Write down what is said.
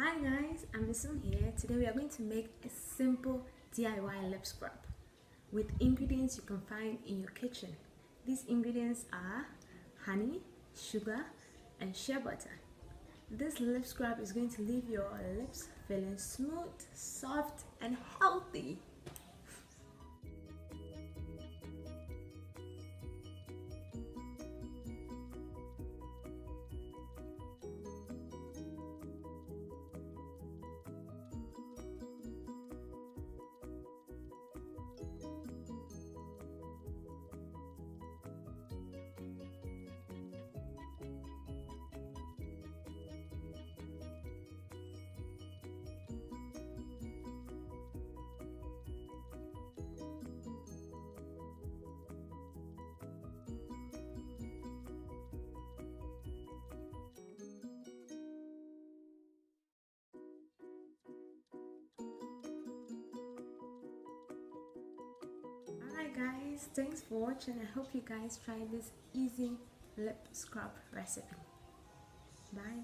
Hi guys, Amisum here. Today we are going to make a simple DIY lip scrub with ingredients you can find in your kitchen. These ingredients are honey, sugar, and shea butter. This lip scrub is going to leave your lips feeling smooth, soft, and healthy. Alright guys, thanks for watching. I hope you guys try this easy lip scrub recipe. Bye.